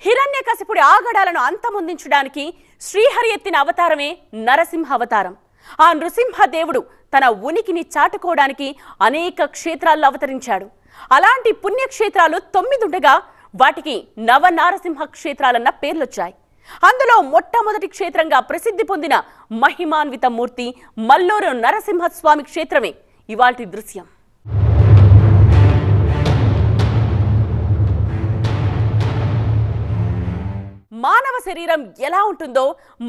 హిరణ్యకశిపుడి ఆగడాలను అంతమొందించడానికి శ్రీహరి ఎత్తిన అవతారమే నరసింహ అవతారం. ఆ నృసింహదేవుడు తన ఉనికిని చాటుకోవడానికి అనేక క్షేత్రాల్లో అవతరించాడు. అలాంటి పుణ్యక్షేత్రాలు 9 ఉండగా వాటికి నవనారసింహ క్షేత్రాలన్న పేర్లొచ్చాయి. అందులో మొట్టమొదటి క్షేత్రంగా ప్రసిద్ధి పొందిన మహిమాన్విత మూర్తి మల్లూరు నరసింహస్వామి క్షేత్రమే ఇవాల్టి దృశ్యం. మానవ శరీరం ఎలా ఉంటుందో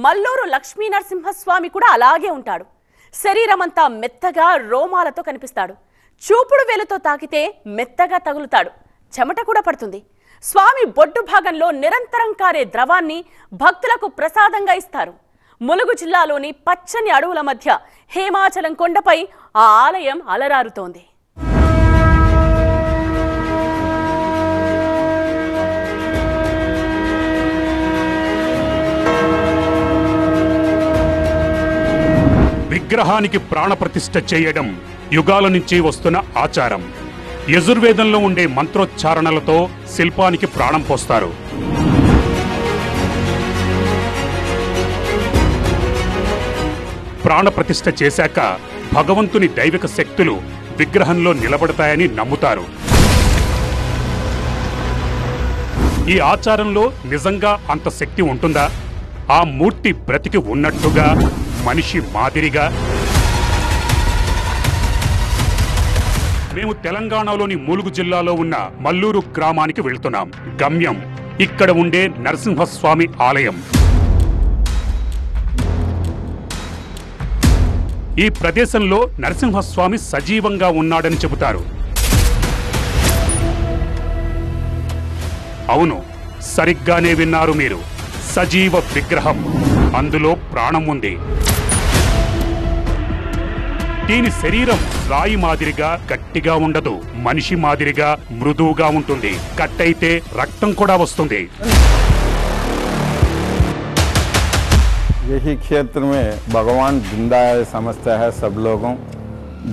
మల్లూరు లక్ష్మీ నరసింహస్వామి కూడా అలాగే ఉంటాడు. శరీరమంతా మెత్తగా రోమాలతో కనిపిస్తాడు. చూపుడు వేలుతో తాకితే మెత్తగా తగులుతాడు. చెమట కూడా పడుతుంది. స్వామి బొడ్డు భాగంలో నిరంతరం కారే ద్రవాన్ని భక్తులకు ప్రసాదంగా ఇస్తారు. ములుగు జిల్లాలోని పచ్చని అడవుల మధ్య హేమాచలం కొండపై ఆ ఆలయం అలరారుతోంది. విగ్రహానికి ప్రాణప్రతిష్ఠ చేయడం యుగాల నుంచి వస్తున్న ఆచారం. యజుర్వేదంలో ఉండే మంత్రోచ్చారణలతో శిల్పానికి ప్రాణం పోస్తారు. ప్రాణప్రతిష్ఠ చేశాక భగవంతుని దైవిక శక్తులు విగ్రహంలో నిలబడతాయని నమ్ముతారు. ఈ ఆచారంలో నిజంగా అంత శక్తి ఉంటుందా? ఆ మూర్తి బ్రతికి ఉన్నట్టుగా, మనిషి మాదిరిగా? మేము తెలంగాణలోని ములుగు జిల్లాలో ఉన్న మల్లూరు గ్రామానికి వెళ్తున్నాం. గమ్యం ఇక్కడ ఉండే నరసింహస్వామి ఆలయం. ఈ ప్రదేశంలో నరసింహస్వామి సజీవంగా ఉన్నాడని చెబుతారు. అవును, సరిగ్గానే విన్నారు మీరు. సజీవ విగ్రహం, అందులో ప్రాణం ఉంది. దీని శరీరం రాయి మాదిరిగా గట్టిగా ఉండదు. మనిషి మాదిరిగా మృదువుగా ఉంటుంది. కట్టయితే రక్తం కూడా వస్తుంది. यही क्षेत्र में भगवान जिंदा है समझता है सब लोगों.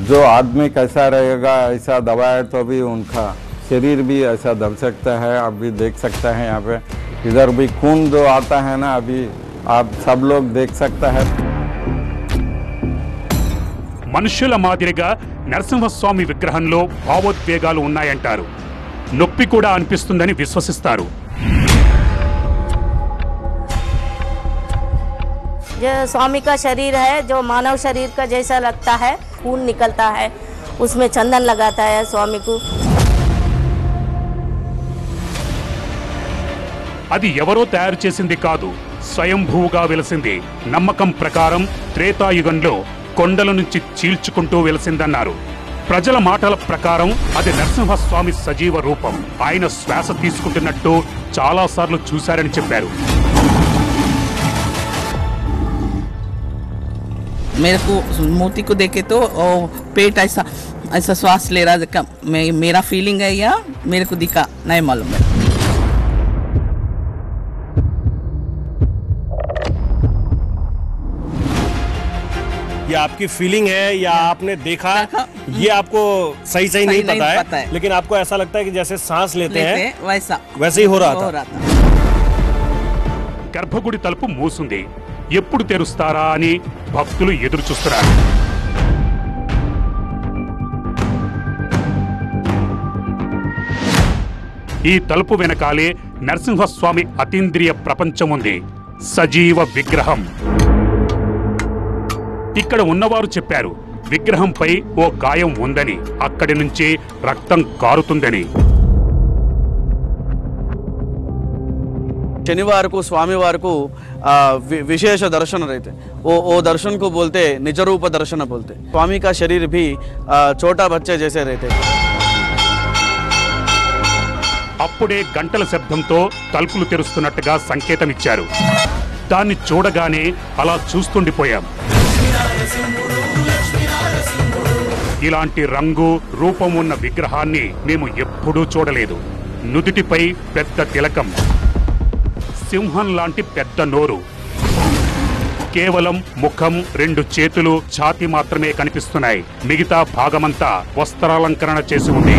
जो आदमी कैसा रहेगा ऐसा दबाए तो भी उनका शरीर भी ऐसा दब सकता है. आप भी देख सकते हैं यहाँ पे. इधर भी खून जो आता है ना, अभी आप सब लोग देख सकता है. మనుష్యుల మాదిరిగా నరసింహస్వామి విగ్రహంలో భావోద్వేగాలు ఉన్నాయంటారు. నొప్పి కూడా అనిపిస్తుందని విశ్వసిస్తారు. जो स्वामी का शरीर है, जो मानव शरीर का जैसा लगता है, खून निकलता है, उसमें चंदन लगाता है स्वामी को. అది ఎవరో తయారు చేసింది కాదు, స్వయంభూగా వెలసింది. నమ్మకం ప్రకారం త్రేతాయుగంలో కొండల నుంచి చీల్చుకుంటూ వెలసిందన్నారు. ప్రజల మాటల ప్రకారం అది నరసింహస్వామి సజీవ రూపం. ఆయన శ్వాస తీసుకుంటున్నట్టు చాలాసార్లు చూశారని చెప్పారు. मेरे को मूर्ति को देखे तो पेट ऐसा ऐसा श्वास ले रहा, मेरा फीलिंग है या मेरे को दिखा नहीं मालूम है. ये आपकी फीलिंग है या आपने देखा, ये आपको सही नहीं पता है, लेकिन आपको ऐसा लगता है कि जैसे सांस लेते हैं वैसे ही हो रहा था. గర్భగుడి తలుపు మూసుంది. ఎప్పుడు తెరుస్తారా అని భక్తులు ఎదురు చూస్తున్నారు. ఈ తలుపు వెనకాలే నరసింహస్వామి అతీంద్రియ ప్రపంచం ఉంది. సజీవ విగ్రహం. ఇక్కడ ఉన్నవారు చెప్పారు, విగ్రహంపై ఓ గాయం ఉందని, అక్కడి నుంచి రక్తం కారుతుందని. शनिवार को स्वामीवार को विशेष दर्शन रहते. वो दर्शन को बोलते निज रूप दर्शन बोलते. स्वामी का शरीर भी छोटा बच्चे जैसे रहते. అప్పుడే గంటల శబ్దంతో తలుపులు తెరుస్తున్నట్టుగా సంకేతం ఇచ్చారు. దాన్ని చూడగానే అలా చూస్తుండిపోయాం. ఇలాంటి రంగు రూపం ఉన్న విగ్రహాన్ని మేము ఎప్పుడూ చూడలేదు. నుదుటిపై పెద్ద తిలకం, సింహం లాంటి పెద్ద నోరు, కేవలం ముఖం, 2 చేతులు, ఛాతీ మాత్రమే కనిపిస్తున్నాయి. మిగతా భాగమంతా వస్త్రాలంకరణ చేసి ఉంది.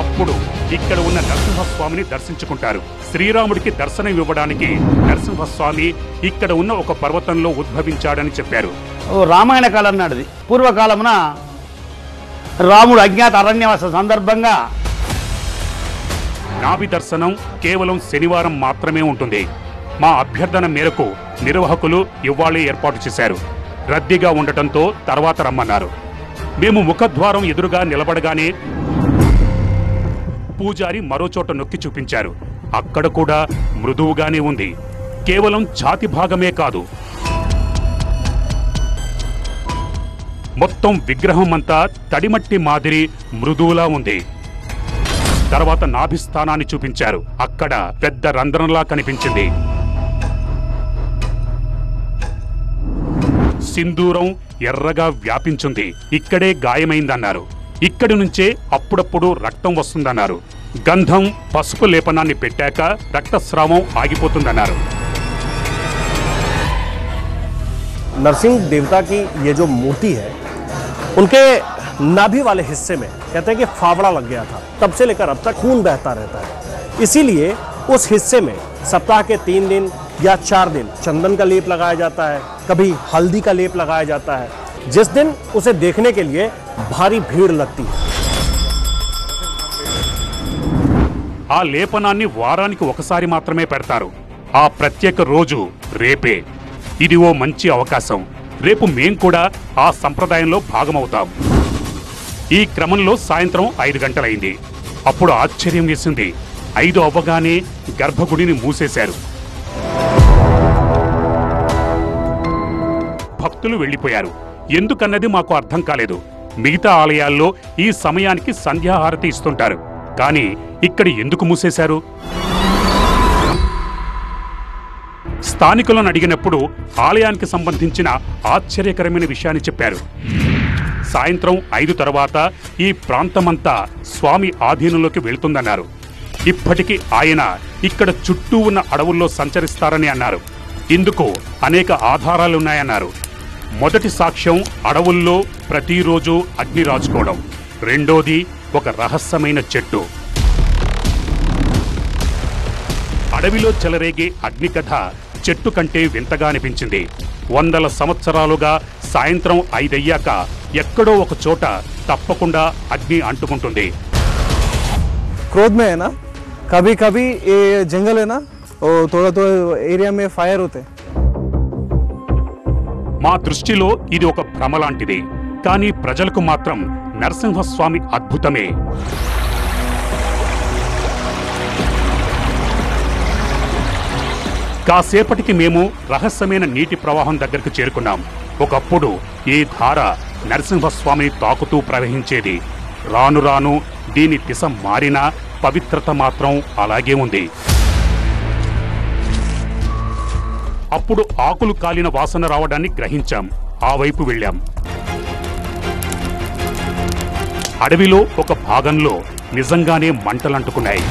అప్పుడు ఇక్కడ ఉన్న నరసింహస్వామిని దర్శించుకుంటారు. శ్రీరాముడికి దర్శనం ఇవ్వడానికి నరసింహస్వామి ఇక్కడ ఉన్న ఒక పర్వతంలో ఉద్భవించాడని చెప్పారు. రామాయణ కాలం నాటిది. పూర్వకాలమున రాముడు అజ్ఞాత అరణ్యవాస సందర్భంగా నాభి దర్శనం కేవలం శనివారం మాత్రమే ఉంటుంది. మా అభ్యర్థన మేరకు నిర్వాహకులు ఇవ్వాళే ఏర్పాటు చేశారు. రద్దీగా ఉండటంతో తర్వాత రమ్మన్నారు. మేము ముఖద్వారం ఎదురుగా నిలబడగానే పూజారి మరోచోట నొక్కి చూపించారు. అక్కడ కూడా మృదువుగానే ఉంది. కేవలం ఛాతి భాగమే కాదు, మొత్తం విగ్రహం అంతా తడిమట్టి మాదిరి మృదువులా ఉంది. తర్వాత నాభిస్థానాన్ని చూపించారు. అక్కడ పెద్ద రంధ్రంలా కనిపించింది. సింధూరం ఎర్రగా వ్యాపించింది. ఇక్కడే గాయమైందన్నారు. ఇక్కడి నుంచే అప్పుడప్పుడు రక్తం వస్తుందన్నారు. గంధం పసుపు లేపనాన్ని పెట్టాక రక్తస్రావం ఆగిపోతుందన్నారు. नरसिंह देवता की ये जो मूर्ति है, उनके नाभि वाले हिस्से में कहते हैं कि फावड़ा लग गया था, तब से लेकर अब तक खून बहता रहता है। इसीलिए उस हिस्से में सप्ताह के 3 दिन या 4 दिन चंदन का लेप लगाया जाता है, कभी हल्दी का लेप लगाया जाता है, जिस दिन उसे देखने के लिए भारी भीड़ लगती है। ఆ లేపనాన్ని వారానికి ఒకసారి మాత్రమే పెడతారు. ఆ ప్రత్యేక రోజు రేపే. ఇది ఓ మంచి అవకాశం. రేపు మేం కూడా ఆ సంప్రదాయంలో భాగమవుతాం. ఈ క్రమంలో సాయంత్రం 5 గంటలైంది. అప్పుడు ఆశ్చర్యం వేసింది. 5 అవ్వగానే గర్భగుడిని మూసేశారు. భక్తులు వెళ్లిపోయారు. ఎందుకన్నది మాకు అర్థం కాలేదు. మిగతా ఆలయాల్లో ఈ సమయానికి సంధ్యాహారతి ఇస్తుంటారు. కానీ ఇక్కడ ఎందుకు మూసేశారు? స్థానికులను అడిగినప్పుడు ఆలయానికి సంబంధించిన ఆశ్చర్యకరమైన విషయాన్ని చెప్పారు. సాయంత్రం 5 తర్వాత ఈ ప్రాంతమంతా స్వామి ఆధీనంలోకి వెళుతుందన్నారు. ఇప్పటికీ ఆయన ఇక్కడ చుట్టూ ఉన్న అడవుల్లో సంచరిస్తారని అన్నారు. ఇందుకు అనేక ఆధారాలున్నాయన్నారు. మొదటి సాక్ష్యం అడవుల్లో ప్రతిరోజు అగ్ని రాజుకోవడం. రెండోది ఒక రహస్యమైన చెట్టు. అడవిలో చెలరేగే అగ్ని కథ చెట్టు కంటే వింతగా అనిపించింది. 100 సంవత్సరాలుగా సాయంత్రం 5 అయ్యాక ఎక్కడో ఒక చోట తప్పకుండా అగ్ని అంటుకుంటుంది. क्रोध में है ना, कभी कभी ये जंगल है ना, थोड़ा थोड़ा एरिया में फायर होते. మా దృష్టిలో ఇది ఒక భ్రమ లాంటిది. కానీ ప్రజలకు మాత్రం నరసింహస్వామి అద్భుతమే. కాసేపటికి మేము రహస్యమైన నీటి ప్రవాహం దగ్గరకు చేరుకున్నాం. ఒకప్పుడు ఈ ధార నరసింహస్వామిని తాకుతూ ప్రవహించేది. రాను రాను దీని దిశ మారినా పవిత్రత మాత్రం అలాగే ఉంది. అప్పుడు ఆకులు కాలిన వాసన రావడాన్ని గ్రహించాం. ఆ వైపు వెళ్ళాం. అడవిలో ఒక భాగంలో నిజంగానే మంటలంటుకున్నాయి.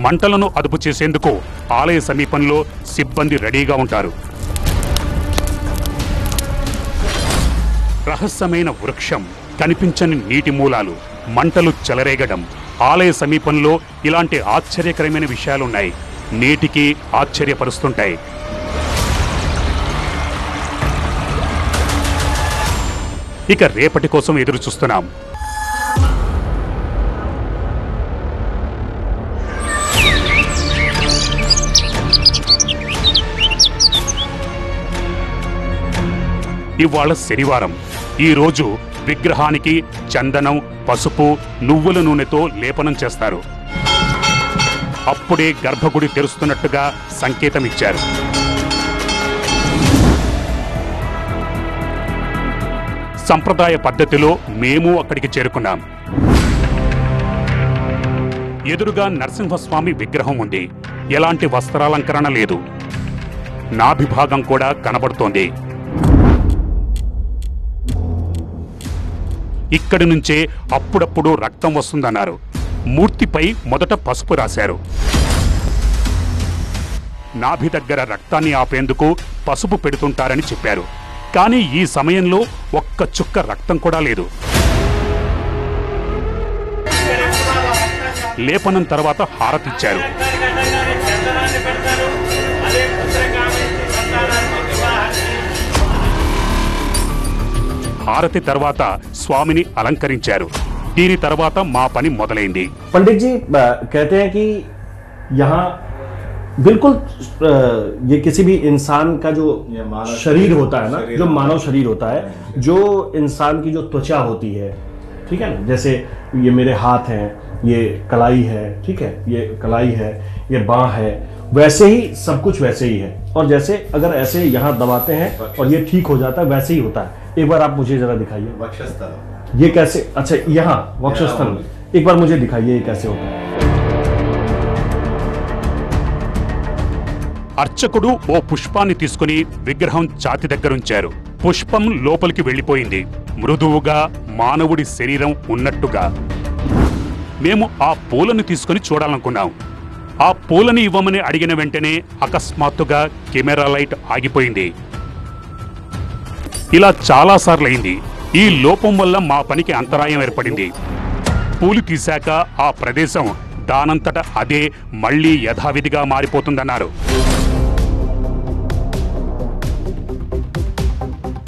మంటలను అదుపు చేసేందుకు ఆలయ సమీపంలో సిబ్బంది రెడీగా ఉంటారు. రహస్యమైన వృక్షం, కనిపించని నీటి మూలాలు, మంటలు చెలరేగడం. ఆలయ సమీపంలో ఇలాంటి ఆశ్చర్యకరమైన విషయాలున్నాయి. నేటికి ఆశ్చర్యపరుస్తుంటాయి. ఇక రేపటి కోసం ఎదురు చూస్తున్నాం. ఇవాళ శనివారం. ఈ రోజు విగ్రహానికి చందనం, పసుపు, నువ్వుల నూనెతో లేపనం చేస్తారు. అప్పుడే గర్భగుడి తెరుస్తున్నట్టుగా సంకేతం ఇచ్చారు. సంప్రదాయ పద్ధతిలో మేము అక్కడికి చేరుకున్నాం. ఎదురుగా నరసింహస్వామి విగ్రహం ఉంది. ఎలాంటి వస్త్రాలంకరణ లేదు. నాభిభాగం కూడా కనబడుతోంది. ఇక్కడి నుంచే అప్పుడప్పుడు రక్తం వస్తుందన్నారు. మూర్తిపై మొదట పసుపు రాశారు. నాభి దగ్గర రక్తాన్ని ఆపేందుకు పసుపు పెడుతుంటారని చెప్పారు. కానీ ఈ సమయంలో ఒక్క చుక్క రక్తం కూడా లేదు. లేపనం తర్వాత హారతిచ్చారు. హారతి తర్వాత స్వామిని అలంకరించారు. దీని తర్వాత మా పని మొదలైంది. पंडित जी कहते हैं कि यहाँ बिल्कुल ये किसी भी इंसान का जो शरीर होता है ना, जो मानव शरीर होता है, जो इंसान की जो त्वचा होती है, ठीक है ना, जैसे ये मेरे हाथ हैं, ये कलाई है, ठीक है, ये कलाई है, ये बाँह है, वैसे ही सब कुछ वैसे ही है. और जैसे अगर ऐसे यहाँ दबाते हैं और ये ठीक हो जाता है, वैसे ही होता है. एक बार आप मुझे जरा दिखाइए वक्षस्थल. ये कैसे? अच्छा, यहाँ वक्षस्थल में एक बार मुझे दिखाइए ये कैसे होता है. అర్చకుడు ఓ పుష్పాన్ని తీసుకుని విగ్రహం ఛాతి దగ్గరుంచారు. పుష్పం లోపలికి వెళ్లిపోయింది, మృదువుగా మానవుడి శరీరం ఉన్నట్టుగా. మేము ఆ పూలను తీసుకుని చూడాలనుకున్నాం. ఆ పూలని ఇవ్వమని అడిగిన వెంటనే అకస్మాత్తుగా కెమెరా లైట్ ఆగిపోయింది. ఇలా చాలాసార్లయింది. ఈ లోపం వల్ల మా పనికి అంతరాయం ఏర్పడింది. పూలు తీశాక ఆ ప్రదేశం దానంతట అదే మళ్లీ యథావిధిగా మారిపోతుందన్నారు.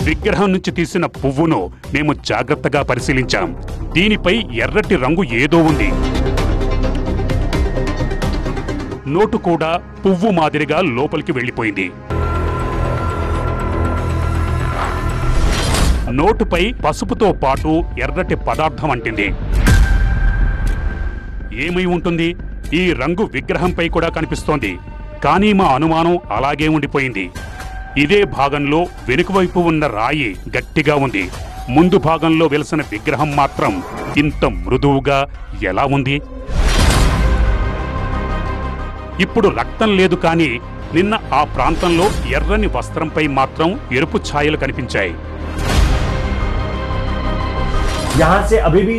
విగ్రహం నుంచి తీసిన పువ్వును మేము జాగ్రత్తగా పరిశీలించాం. దీనిపై ఎర్రటి రంగు ఏదో ఉంది. నోటు కూడా పువ్వు మాదిరిగా లోపలికి వెళ్లిపోయింది. నోటుపై పసుపుతో పాటు ఎర్రటి పదార్థం అంటింది. ఏమై ఉంటుంది? ఈ రంగు విగ్రహంపై కూడా కనిపిస్తోంది. కానీ మా అనుమానం అలాగే ఉండిపోయింది. ఇదే భాగంలో వెనుకవైపు ఉన్న రాయి గట్టిగా ఉంది. ముందు భాగంలో వెలిసిన విగ్రహం మాత్రం ఇంత మృదువుగా ఎలా ఉంది? ఇప్పుడు రక్తం లేదు, కానీ నిన్న ఆ ప్రాంతంలో ఎర్రని వస్త్రంపై మాత్రం ఎరుపు ఛాయలు కనిపించాయి. यहाँ से अभी भी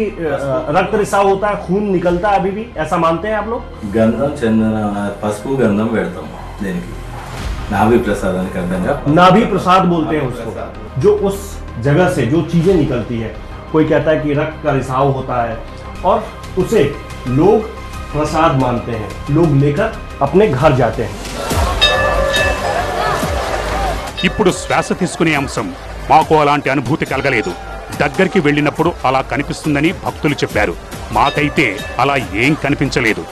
रक्त रिसाव होता है, खून निकलता है अभी भी, ऐसा मानते हैं आप लोग? गंधम चंदन पसपू गंधम పెడతాం దేనికి नाभि प्रसादन करदेंगे. नाभि प्रसाद बोलते हैं उसको. जो उस जगह से जो चीजें निकलती है, कोई कहता है कि रक्त का रिसाव होता है और उसे लोग प्रसाद मानते हैं, लोग लेकर अपने घर जाते हैं. ఇప్పుడు శ్వాస తీసుకునే అంశం మాకు అలాంటి అనుభూతి కలగలేదు. దగ్గరికి వెళ్ళినప్పుడు అలా కనిపిస్తుందని భక్తులు చెప్పారు. మాకైతే అలా ఏం కనిపించలేదు.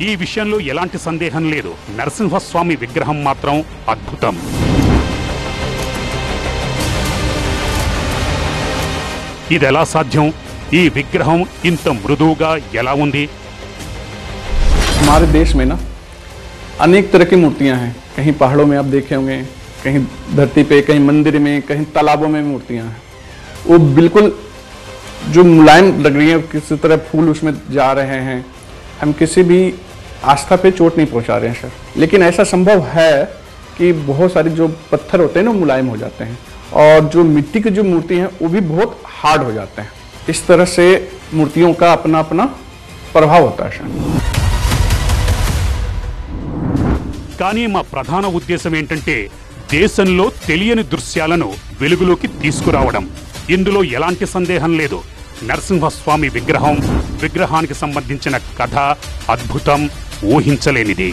ఈ విషయంలో ఎలాంటి సందేహం లేదు. నరసింహస్వామి విగ్రహం మాత్రం అద్భుతం. ఇదెలా సాధ్యం? ఈ విగ్రహం ఇంత మృదువుగా ఎలా ఉంది? हमारे देश में ना अनेक तरह की मूर्तियां हैं. कहीं पहाड़ों में आप देखे होंगे, कहीं धरती पे, कहीं मंदिर में, कहीं तालाबों में मूर्तियां हैं. वो बिल्कुल जो मुलायम लग रही है, किसी तरह फूल उसमें जा रहे हैं. हम किसी भी आस्था पे चोट नहीं पहुंचा रहे हैं सर. लेकिन ऐसा संभव है कि बहुत सारे जो पत्थर होते हैं ना मुलायम हो जाते हैं, और जो मिट्टी की जो मूर्ति हैं वो भी बहुत हार्ड हो जाते हैं. इस तरह से मूर्तियों का अपना अपना प्रभाव होता है सर. కానీ మా ప్రధాన ఉద్దేశం ఏంటంటే దేశంలో తెలియని దృశ్యాలను వెలుగులోకి తీసుకురావడం. ఇందులో ఎలాంటి సందేహం లేదు. నరసింహస్వామి విగ్రహానికి సంబంధించిన కథ అద్భుతం, ఊహించలేనిది.